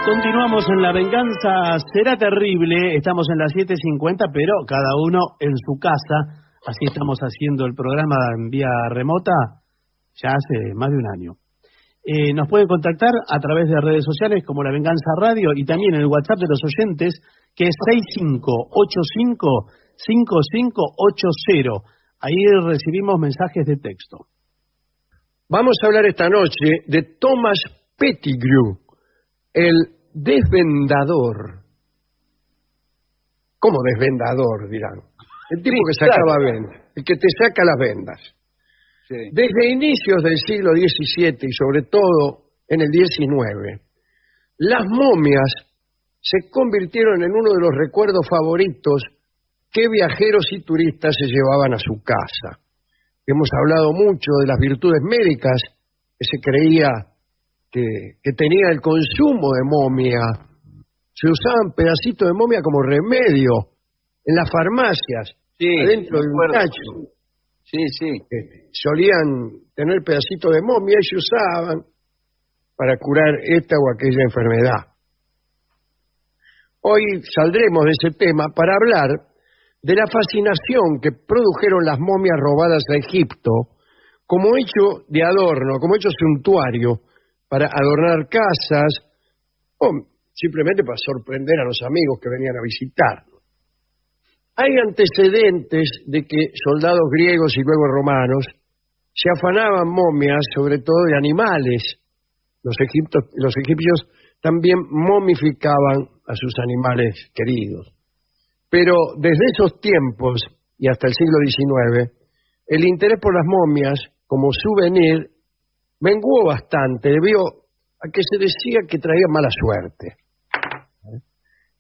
Continuamos en La Venganza Será Terrible. Estamos en las 7:50, pero cada uno en su casa. Así estamos haciendo el programa en vía remota ya hace más de un año. Nos pueden contactar a través de redes sociales como La Venganza Radio y también en el WhatsApp de los oyentes, que es 6585-5580. Ahí recibimos mensajes de texto. Vamos a hablar esta noche de Thomas Pettigrew, el desvendador. ¿Cómo desvendador, dirán? El tipo que sacaba vendas, el que te saca las vendas. Sí. Desde inicios del siglo XVII y sobre todo en el XIX, las momias se convirtieron en uno de los recuerdos favoritos que viajeros y turistas se llevaban a su casa. Hemos hablado mucho de las virtudes médicas que se creía que tenía el consumo de momia. Se usaban pedacitos de momia como remedio en las farmacias, adentro de un tacho. Solían tener pedacitos de momia y se usaban para curar esta o aquella enfermedad. Hoy saldremos de ese tema para hablar de la fascinación que produjeron las momias robadas a Egipto como hecho de adorno, como hecho suntuario para adornar casas o simplemente para sorprender a los amigos que venían a visitarnos. Hay antecedentes de que soldados griegos y luego romanos se afanaban momias, sobre todo de animales. Los egipcios también momificaban a sus animales queridos. Pero desde esos tiempos y hasta el siglo XIX, el interés por las momias como souvenir menguó bastante debido a que se decía que traía mala suerte.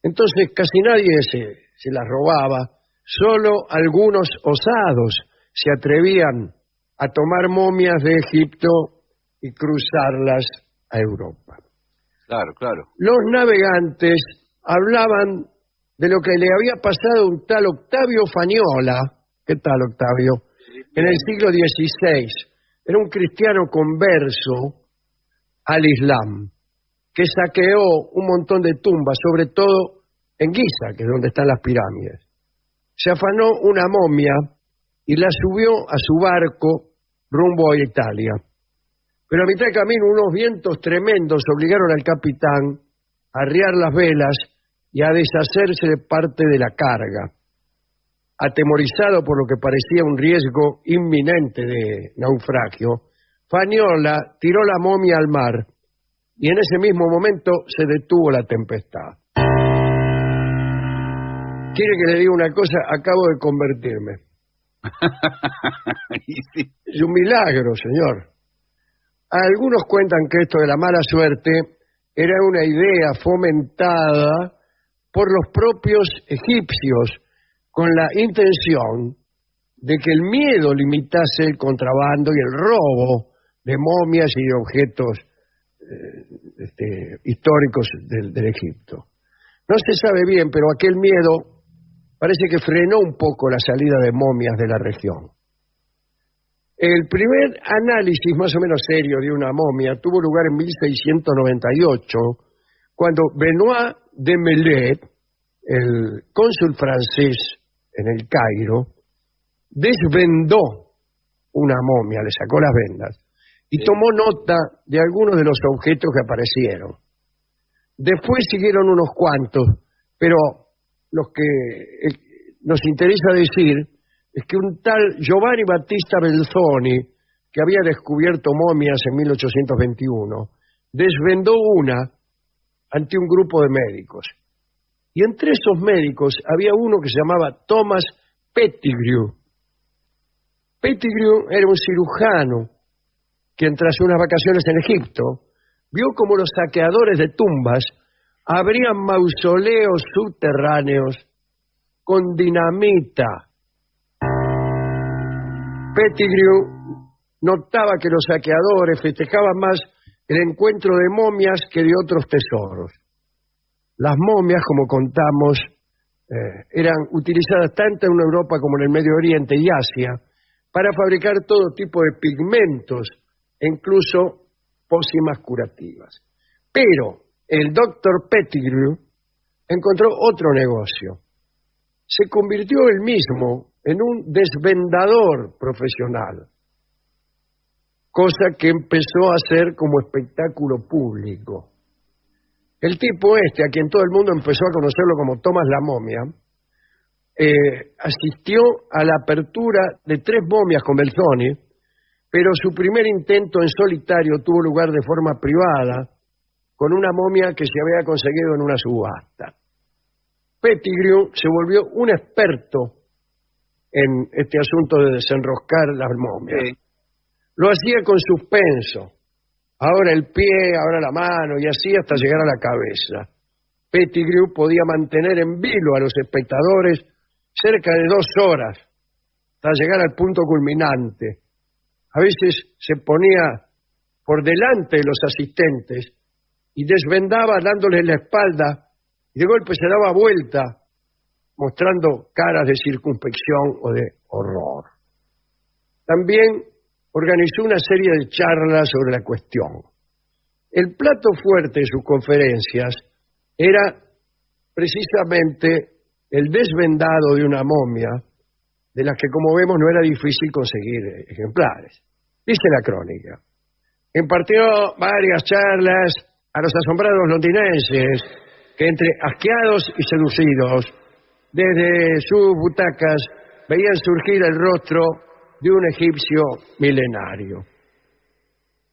Entonces casi nadie se las robaba, solo algunos osados se atrevían a tomar momias de Egipto y cruzarlas a Europa. Claro. Los navegantes hablaban de lo que le había pasado a un tal Octavio Fagniola. ¿Qué tal, Octavio? En el siglo XVI. Era un cristiano converso al Islam que saqueó un montón de tumbas, sobre todo en Giza, que es donde están las pirámides. Se afanó una momia y la subió a su barco rumbo a Italia. Pero a mitad de camino unos vientos tremendos obligaron al capitán a arriar las velas y a deshacerse de parte de la carga. Atemorizado por lo que parecía un riesgo inminente de naufragio, Fagniola tiró la momia al mar y en ese mismo momento se detuvo la tempestad. ¿Quiere que le diga una cosa? Acabo de convertirme. Es un milagro, señor. Algunos cuentan que esto de la mala suerte era una idea fomentada por los propios egipcios con la intención de que el miedo limitase el contrabando y el robo de momias y de objetos históricos del Egipto. No se sabe bien, pero aquel miedo parece que frenó un poco la salida de momias de la región. El primer análisis más o menos serio de una momia tuvo lugar en 1698, cuando Benoit de Mellet, el cónsul francés en el Cairo, desvendó una momia, le sacó las vendas y tomó nota de algunos de los objetos que aparecieron. Después siguieron unos cuantos, pero los que nos interesa decir es que un tal Giovanni Battista Belzoni, que había descubierto momias en 1821, desvendó una ante un grupo de médicos. Y entre esos médicos había uno que se llamaba Thomas Pettigrew. Pettigrew era un cirujano que tras unas vacaciones en Egipto vio como los saqueadores de tumbas abrían mausoleos subterráneos con dinamita. Pettigrew notaba que los saqueadores festejaban más el encuentro de momias que de otros tesoros. Las momias, como contamos, eran utilizadas tanto en Europa como en el Medio Oriente y Asia para fabricar todo tipo de pigmentos e incluso pócimas curativas. Pero el doctor Pettigrew encontró otro negocio. Se convirtió él mismo en un desvendador profesional, cosa que empezó a hacer como espectáculo público. El tipo este, a quien todo el mundo empezó a conocerlo como Thomas la Momia, asistió a la apertura de 3 momias con Belzoni, pero su primer intento en solitario tuvo lugar de forma privada, con una momia que se había conseguido en una subasta. Pettigrew se volvió un experto en este asunto de desenroscar las momias. Sí. Lo hacía con suspenso, ahora el pie, ahora la mano, y así hasta llegar a la cabeza. Pettigrew podía mantener en vilo a los espectadores cerca de 2 horas, hasta llegar al punto culminante. A veces se ponía por delante de los asistentes y desvendaba dándoles la espalda, y de golpe se daba vuelta, mostrando caras de circunspección o de horror. También organizó una serie de charlas sobre la cuestión. El plato fuerte de sus conferencias era precisamente el desvendado de una momia, de las que, como vemos, no era difícil conseguir ejemplares. Dice la crónica: impartió varias charlas a los asombrados londinenses, que entre asqueados y seducidos, desde sus butacas veían surgir el rostro de un egipcio milenario.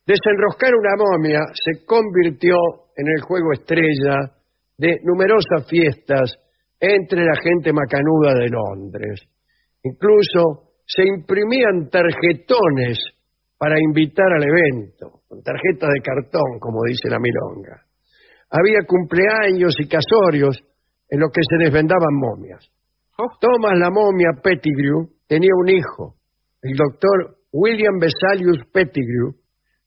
Desenroscar una momia se convirtió en el juego estrella de numerosas fiestas entre la gente macanuda de Londres. Incluso se imprimían tarjetones para invitar al evento, con tarjetas de cartón, como dice la milonga. Había cumpleaños y casorios en los que se desvendaban momias. Thomas la Momia Pettigrew tenía un hijo, el doctor William Vesalius Pettigrew,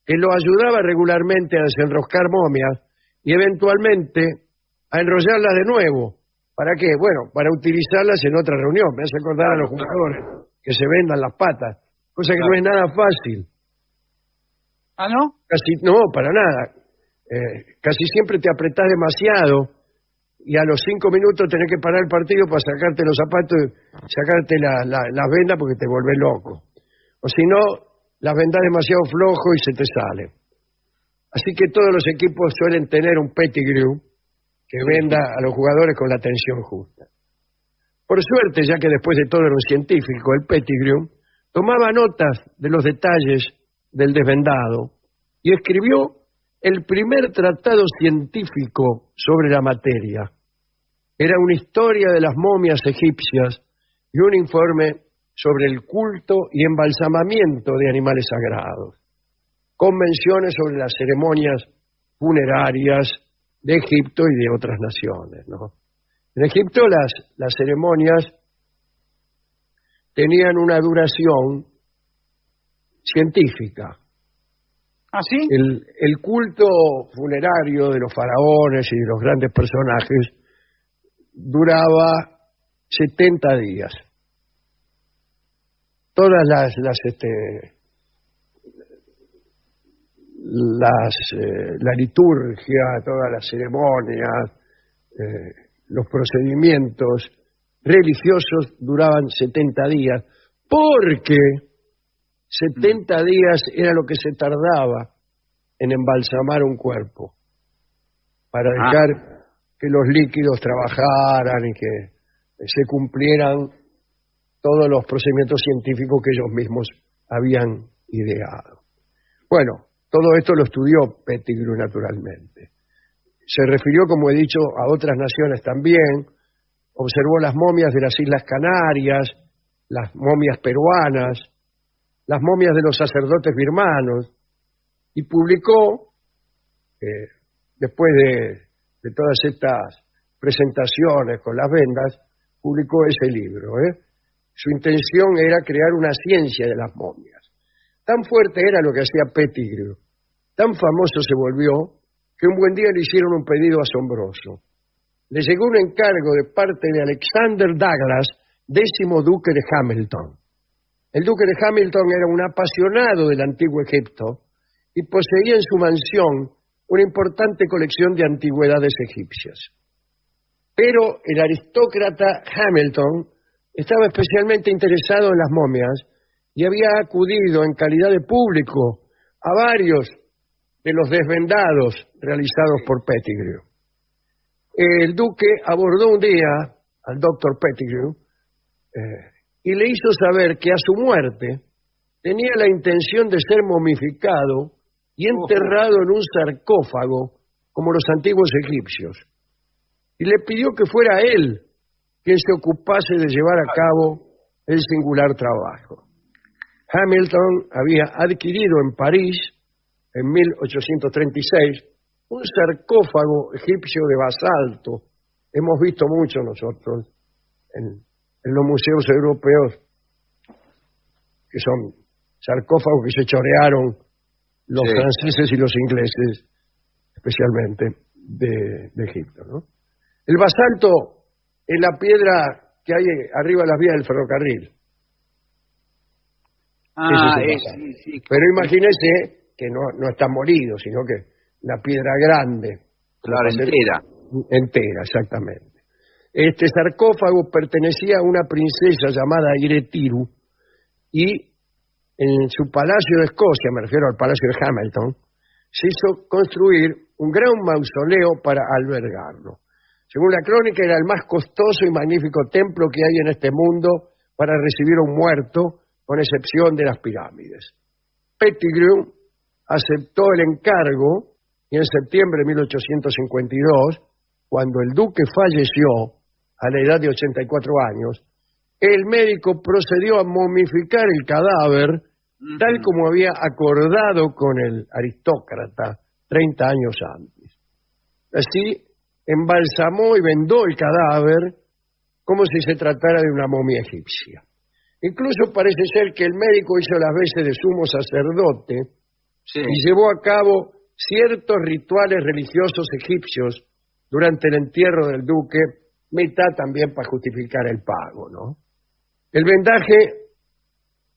que lo ayudaba regularmente a desenroscar momias y eventualmente a enrollarlas de nuevo. ¿Para qué? Bueno, para utilizarlas en otra reunión. Me hace acordar a los jugadores que se vendan las patas, cosa que no es nada fácil. ¿Ah, no? No, para nada. Casi siempre te apretás demasiado y a los 5 minutos tenés que parar el partido para sacarte los zapatos y sacarte las vendas porque te volvés loco. O si no, las vendás demasiado flojo y se te sale. Así que todos los equipos suelen tener un Pettigrew que venda a los jugadores con la tensión justa. Por suerte, ya que después de todo era un científico, el Pettigrew tomaba notas de los detalles del desvendado y escribió el primer tratado científico sobre la materia. Era una historia de las momias egipcias y un informe sobre el culto y embalsamamiento de animales sagrados, con menciones sobre las ceremonias funerarias de Egipto y de otras naciones, ¿no? En Egipto las ceremonias tenían una duración científica. ¿Ah, sí? El culto funerario de los faraones y de los grandes personajes duraba 70 días. Todas la liturgia, todas las ceremonias, los procedimientos religiosos duraban 70 días, porque 70 días era lo que se tardaba en embalsamar un cuerpo, para dejar que los líquidos trabajaran y que se cumplieran todos los procedimientos científicos que ellos mismos habían ideado. Bueno, todo esto lo estudió Pettigrew naturalmente. Se refirió, como he dicho, a otras naciones también, observó las momias de las Islas Canarias, las momias peruanas, las momias de los sacerdotes birmanos, y publicó, después de todas estas presentaciones con las vendas, publicó ese libro. Su intención era crear una ciencia de las momias. Tan fuerte era lo que hacía Pettigrew, tan famoso se volvió, que un buen día le hicieron un pedido asombroso. Le llegó un encargo de parte de Alexander Douglas, 10º duque de Hamilton. El duque de Hamilton era un apasionado del antiguo Egipto y poseía en su mansión una importante colección de antigüedades egipcias. Pero el aristócrata Hamilton estaba especialmente interesado en las momias y había acudido en calidad de público a varios de los desvendados realizados por Pettigrew. El duque abordó un día al doctor Pettigrew y le hizo saber que a su muerte tenía la intención de ser momificado y enterrado en un sarcófago como los antiguos egipcios. Y le pidió que fuera él quien se ocupase de llevar a cabo el singular trabajo. Hamilton había adquirido en París, en 1836, un sarcófago egipcio de basalto. Hemos visto mucho nosotros en los museos europeos, que son sarcófagos que se chorearon los franceses y los ingleses, especialmente de Egipto, ¿no? El basalto es la piedra que hay arriba de las vías del ferrocarril. Sí. Pero imagínese que no está molido, sino que una piedra grande. Claro, entera. Entera, exactamente. Este sarcófago pertenecía a una princesa llamada Iretiru y en su palacio de Escocia, me refiero al palacio de Hamilton, se hizo construir un gran mausoleo para albergarlo. Según la crónica, era el más costoso y magnífico templo que hay en este mundo para recibir a un muerto, con excepción de las pirámides. Pettigrew aceptó el encargo y en septiembre de 1852, cuando el duque falleció a la edad de 84 años, el médico procedió a momificar el cadáver tal como había acordado con el aristócrata 30 años antes. Así, embalsamó y vendó el cadáver como si se tratara de una momia egipcia. Incluso parece ser que el médico hizo las veces de sumo sacerdote y llevó a cabo ciertos rituales religiosos egipcios durante el entierro del duque, mitad también para justificar el pago, ¿no? El vendaje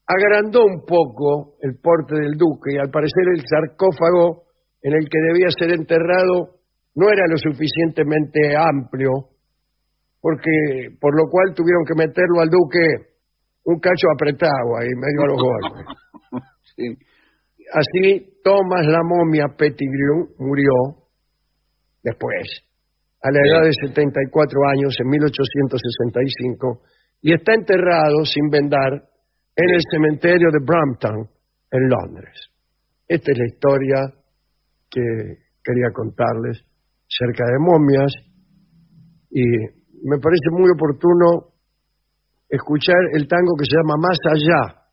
agrandó un poco el porte del duque y al parecer el sarcófago en el que debía ser enterrado no era lo suficientemente amplio, por lo cual tuvieron que meterlo al duque un cacho apretado ahí, medio a los golpes. Sí. Así, Thomas la momia Pettigrew murió después, a la edad de 74 años, en 1865, y está enterrado sin vendar en el cementerio de Brampton, en Londres. Esta es la historia que quería contarles acerca de momias, y me parece muy oportuno escuchar el tango que se llama Más Allá,